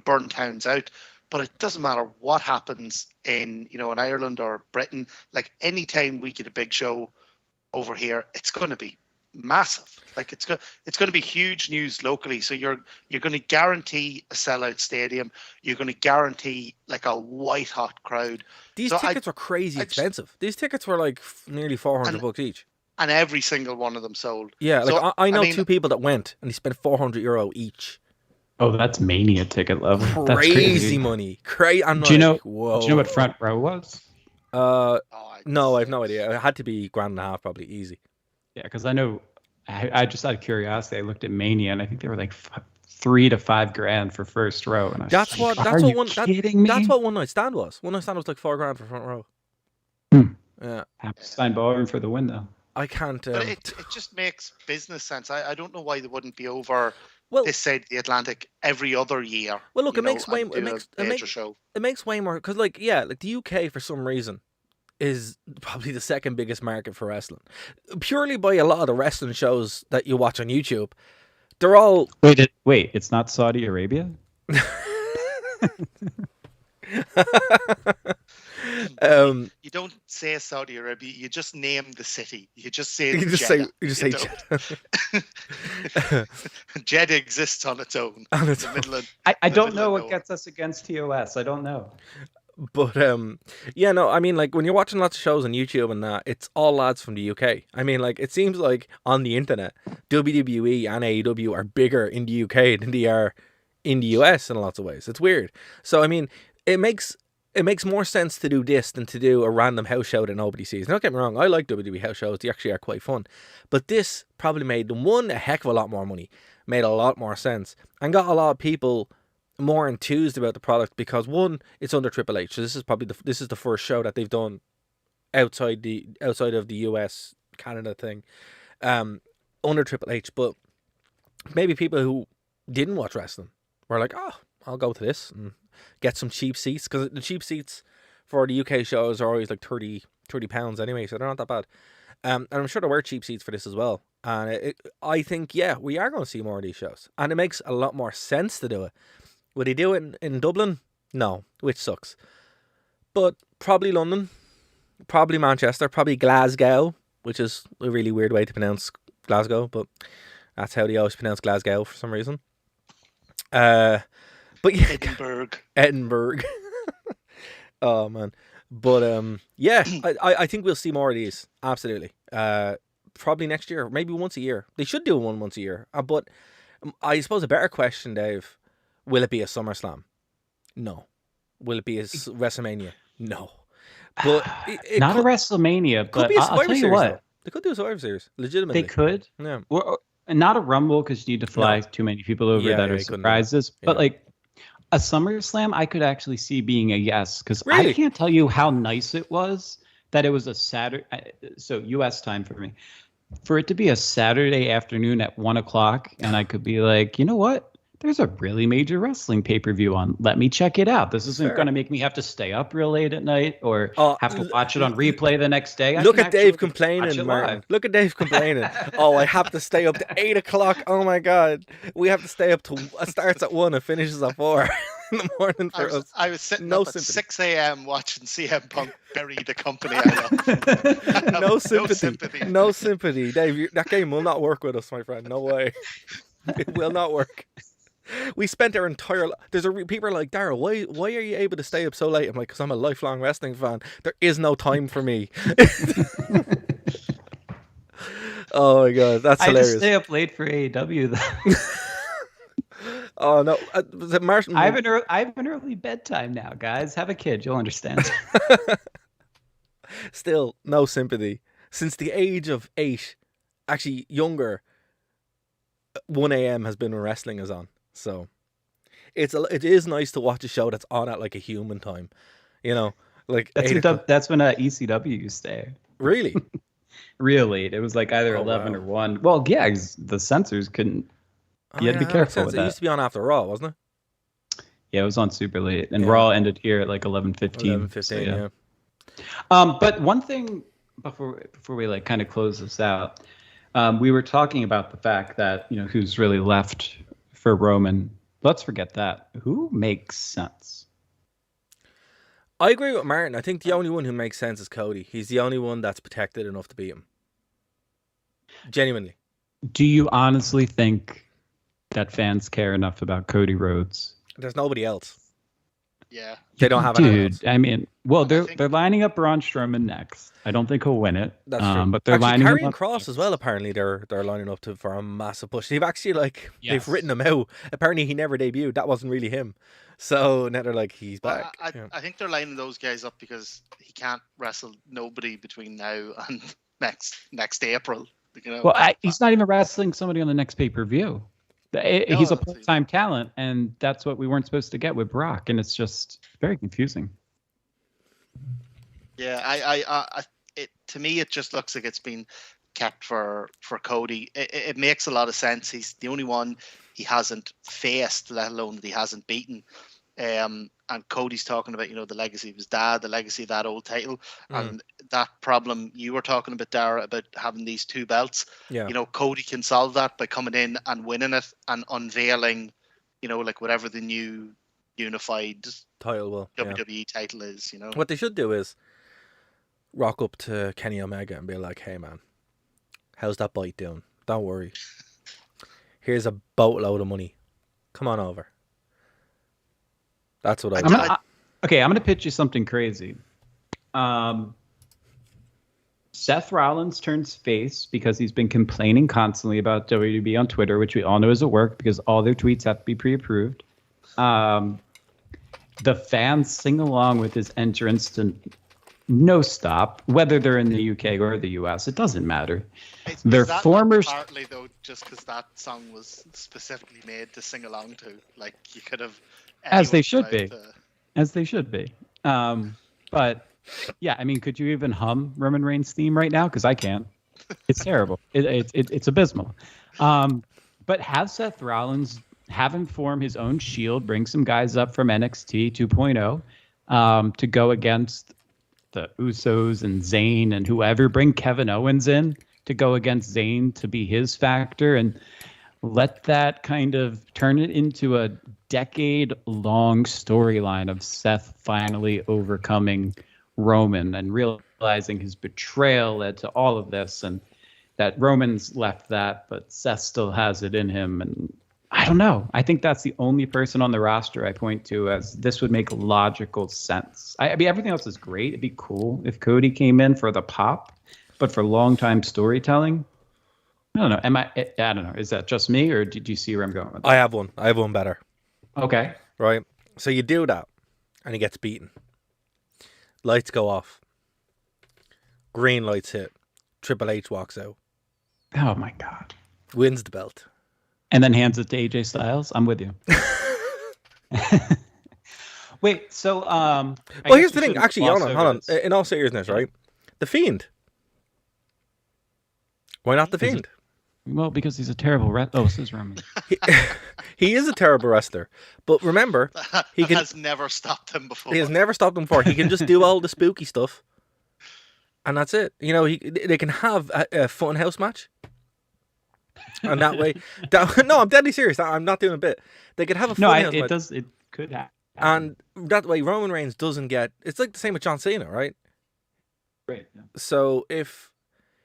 burn towns out. But it doesn't matter what happens in in Ireland or Britain. Like, any time we get a big show over here, it's gonna be massive. Like, it's going to be huge news locally. So you're going to guarantee a sellout stadium. You're going to guarantee like a white hot crowd. These tickets were crazy expensive. These tickets were like nearly $400 each. And every single one of them sold. Yeah, like I know 2 people that went and they spent €400 each. Oh, that's mania ticket level. That's crazy money. Do you know what front row was? No, I have no idea. It had to be $1,500 probably, easy. Yeah, because I know, I just out of curiosity, I looked at Mania, and I think they were like $3,000 to $5,000 for first row. And that's what One Night Stand was. One Night Stand was like $4,000 for front row. Yeah. Steinbauer for the win though. I can't. But it just makes business sense. I don't know why they wouldn't be over this side of the Atlantic every other year. Well, look, it makes way more because, like, the UK for some reason is probably the second biggest market for wrestling, purely by a lot of the wrestling shows that you watch on YouTube. They're all wait. It's not Saudi Arabia. You don't say Saudi Arabia. You just name the city. You just say Jeddah. Jeddah exists on its own. I don't know what gets us against TOS. I don't know. But I mean, like, when you're watching lots of shows on YouTube and that, it's all lads from the UK. I mean, like, it seems like on the internet, WWE and AEW are bigger in the UK than they are in the US in lots of ways. It's weird. So I mean, it makes more sense to do this than to do a random house show that nobody sees. Don't get me wrong, I like WWE house shows. They actually are quite fun. But this probably made them, one, a heck of a lot more money, made a lot more sense, and got a lot of people more enthused about the product because, one, it's under Triple H. So this is probably the first show that they've done outside of the US Canada thing, under Triple H. But maybe people who didn't watch wrestling were like, oh, I'll go to this and get some cheap seats, because the cheap seats for the UK shows are always like £30 anyway, so they're not that bad. And I'm sure there were cheap seats for this as well. And I think, yeah, we are going to see more of these shows, and it makes a lot more sense to do it. Would he do it in Dublin? No, which sucks. But probably London, probably Manchester, probably Glasgow, which is a really weird way to pronounce Glasgow, but that's how they always pronounce Glasgow for some reason. But yeah, Edinburgh. Oh man, but yeah, I think we'll see more of these. Absolutely. Probably next year, maybe once a year. They should do one once a year. But I suppose a better question, Dave: will it be a SummerSlam? No. Will it be a WrestleMania? No. But not a WrestleMania, but I'll tell you what, though. They could do a Survivor Series. Legitimately, they could. Yeah. And not a Rumble, because you need to fly too many people over that are surprises. But like a SummerSlam, I could actually see being a yes, because really? I can't tell you how nice it was that it was a Saturday. So U.S. time for me, for it to be a Saturday afternoon at 1:00, and I could be like, you know what? There's a really major wrestling pay-per-view on. Let me check it out. This isn't going to make me have to stay up real late at night or have to watch it on replay the next day. Look at Dave complaining, Martin. Look at Dave complaining. Oh, I have to stay up to 8:00. Oh my God. We have to stay up to, it starts at 1 and finishes at 4 in the morning for us. I was sitting up at 6 a.m. watching CM Punk bury the company I love. No sympathy. Dave, that game will not work with us, my friend. No way. It will not work. We spent our entire people are like, Dara, why are you able to stay up so late? I'm like, because I'm a lifelong wrestling fan. There is no time for me. Oh my God, that's hilarious. I just stay up late for AEW though. Oh no, Martin. I have an early bedtime now, guys. Have a kid, you'll understand. Still, no sympathy. Since the age of 8, actually younger, 1 a.m. has been when wrestling is on. So it is nice to watch a show that's on at like a human time, you know, like that's when ECW used to air. Really? Real late. It was like either 11 or 1. Well, yeah, the censors couldn't. You had to be careful with that. It used to be on after Raw, wasn't it? Yeah, it was on super late, and Raw ended here at like 11:15. 11:15, so, yeah. But one thing before we like kind of close this out, we were talking about the fact that, you know, who's really left for Roman. Let's forget that. Who makes sense? I agree with Martin. I think the only one who makes sense is Cody. He's the only one that's protected enough to beat him. Genuinely. Do you honestly think that fans care enough about Cody Rhodes? There's nobody else. Yeah. They don't have anyone else. I mean, well, they're lining up Braun Strowman next. I don't think he'll win it. That's true. But they're lining Karrion up Kross as well. Apparently, they're lining up for a massive push. They've actually they've written him out. Apparently, he never debuted. That wasn't really him. So now they're like, he's back. I think they're lining those guys up because he can't wrestle nobody between now and next April. You know? Well, he's not even wrestling somebody on the next pay-per-view. He's a full-time talent, and that's what we weren't supposed to get with Brock, and it's just very confusing. Yeah, to me, it just looks like it's been kept for Cody. It makes a lot of sense. He's the only one he hasn't faced, let alone that he hasn't beaten. And Cody's talking about, you know, the legacy of his dad, the legacy of that old title, and that problem you were talking about, Dara, about having these 2 belts. Yeah. You know, Cody can solve that by coming in and winning it and unveiling, you know, like whatever the new unified title WWE title is. You know, what they should do is rock up to Kenny Omega and be like, "Hey, man, how's that bite doing? Don't worry. Here's a boatload of money. Come on over." That's what I'm going to pitch you something crazy. Seth Rollins turns face because he's been complaining constantly about WWE on Twitter, which we all know isn't work because all their tweets have to be pre-approved. The fans sing along with his entrance to no stop, whether they're in the UK or the US. It doesn't matter. They're former. Partly though, just because that song was specifically made to sing along to, like you could have. As they should be. As they should be. But yeah, I mean, could you even hum Roman Reigns' theme right now? Because I can't. It's terrible. It's abysmal. But have Seth Rollins have him form his own Shield, bring some guys up from NXT 2.0 to go against the Usos and Zayn and whoever. Bring Kevin Owens in to go against Zayn to be his factor, and let that kind of turn it into a decade-long storyline of Seth finally overcoming Roman and realizing his betrayal led to all of this, and that Roman's left that, but Seth still has it in him. And I don't know. I think that's the only person on the roster I point to as this would make logical sense. I mean, everything else is great. It'd be cool if Cody came in for the pop, but for long-time storytelling, I don't know. I don't know. Is that just me, or did you see where I'm going with that? I have one better. Okay. Right. So you do that, and he gets beaten. Lights go off. Green lights hit. Triple H walks out. Oh my God. Wins the belt. And then hands it to AJ Styles. I'm with you. Wait, so well, here's the thing. Actually, hold on. In all seriousness, right? The Fiend. Why not the Fiend? Well, because he's a terrible wrestler. Oh, says Roman. He is a terrible wrestler. But remember, he has never stopped him before. He has never stopped him before. He can just do all the spooky stuff. And that's it. You know, they can have a fun house match. And that way... no, I'm deadly serious. I'm not doing a bit. They could have a fun house match. It could happen. And that way, Roman Reigns doesn't get... It's like the same with John Cena, right? Right. Yeah. So if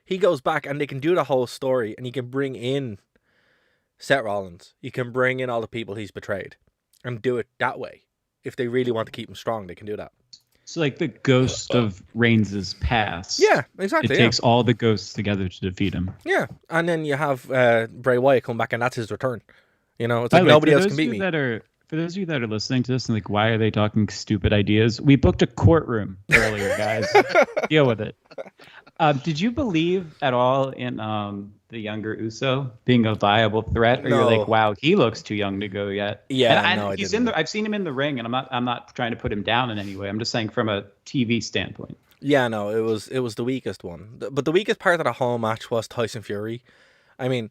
he goes back and they can do the whole story and he can bring in Seth Rollins, he can bring in all the people he's betrayed and do it that way. If they really want to keep him strong, they can do that. So like the ghost of Reigns' past. Yeah, exactly. It takes all the ghosts together to defeat him. Yeah, and then you have Bray Wyatt come back and that's his return. You know, it's like nobody else can beat me. For those of you that are listening to this and like, why are they talking stupid ideas? We booked a courtroom earlier, guys. Deal with it. Did you believe at all in the younger Uso being a viable threat, or you're like, wow, he looks too young to go yet? Yeah, I didn't. I've seen him in the ring, and I'm not trying to put him down in any way. I'm just saying from a TV standpoint. Yeah, no, it was the weakest one. But the weakest part of the whole match was Tyson Fury. I mean,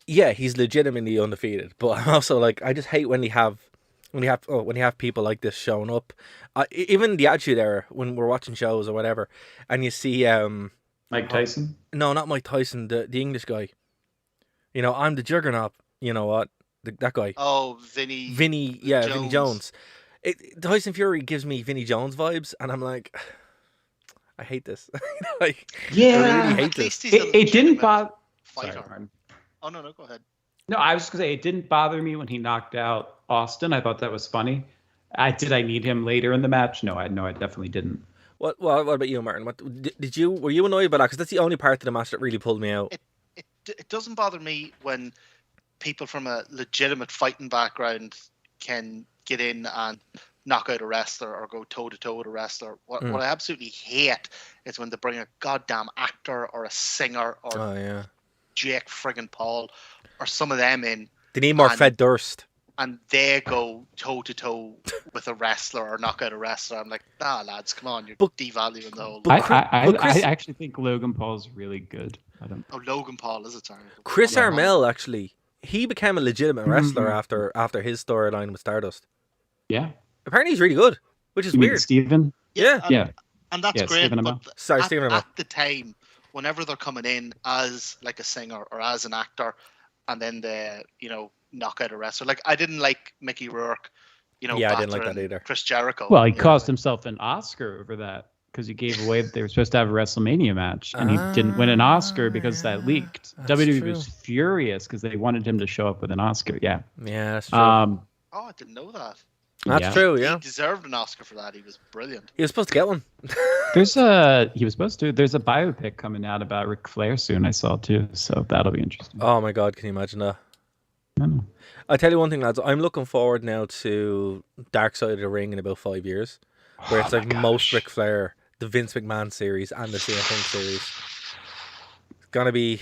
yeah, he's legitimately undefeated, but I'm also like, I just hate when you have people like this showing up. Even the Attitude Era, when we're watching shows or whatever, and you see Mike Tyson? No, not Mike Tyson, the English guy. You know, I'm the Juggernaut. You know what? That guy. Oh, Vinny Jones. Tyson Fury gives me Vinny Jones vibes, and I'm like, I hate this. I really hate this. It didn't bother. Sorry, oh no, go ahead. No, I was just gonna say it didn't bother me when he knocked out Austin. I thought that was funny. Did I need him later in the match? No, I definitely didn't. What about you, Martin? Were you annoyed by that? Because that's the only part of the match that really pulled me out. It doesn't bother me when people from a legitimate fighting background can get in and knock out a wrestler or go toe to toe with a wrestler. What I absolutely hate is when they bring a goddamn actor or a singer or Jake friggin' Paul or some of them in. They need more Fred Durst. And they go toe to toe with a wrestler or knock out a wrestler. I'm like, nah, lads, come on, you're devaluing the whole. I actually think Logan Paul's really good. Logan Paul is a terrible. Chris Armel actually, he became a legitimate wrestler after his storyline with Stardust. Yeah. Apparently he's really good, which is weird. Steven? Yeah. And that's great. Stephen Amell. Stephen Amell. At the time, whenever they're coming in as like a singer or as an actor, and then they, knock out a wrestler. Like, I didn't like Mickey Rourke, I didn't like that either. Chris Jericho. Well, he cost himself an Oscar over that because he gave away that they were supposed to have a WrestleMania match, and he didn't win an Oscar because that leaked. WWE was furious because they wanted him to show up with an Oscar. Yeah, that's true. I didn't know that. That's true. Yeah, he deserved an Oscar for that. He was brilliant. He was supposed to get one. There's a biopic coming out about Ric Flair soon. I saw too, so that'll be interesting. Oh my God, can you imagine that? I don't know. I tell you one thing, lads. I'm looking forward now to Dark Side of the Ring in about 5 years, where it's Oh like my most gosh. Ric Flair, the Vince McMahon series, and the CM Punk series. It's gonna be,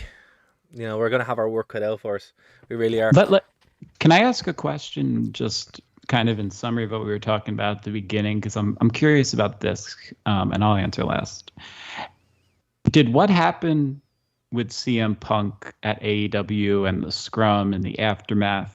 we're gonna have our work cut out for us. We really are. Can I ask a question, just kind of in summary of what we were talking about at the beginning? Because I'm curious about this, and I'll answer last. Did what happened with CM Punk at AEW and the scrum and the aftermath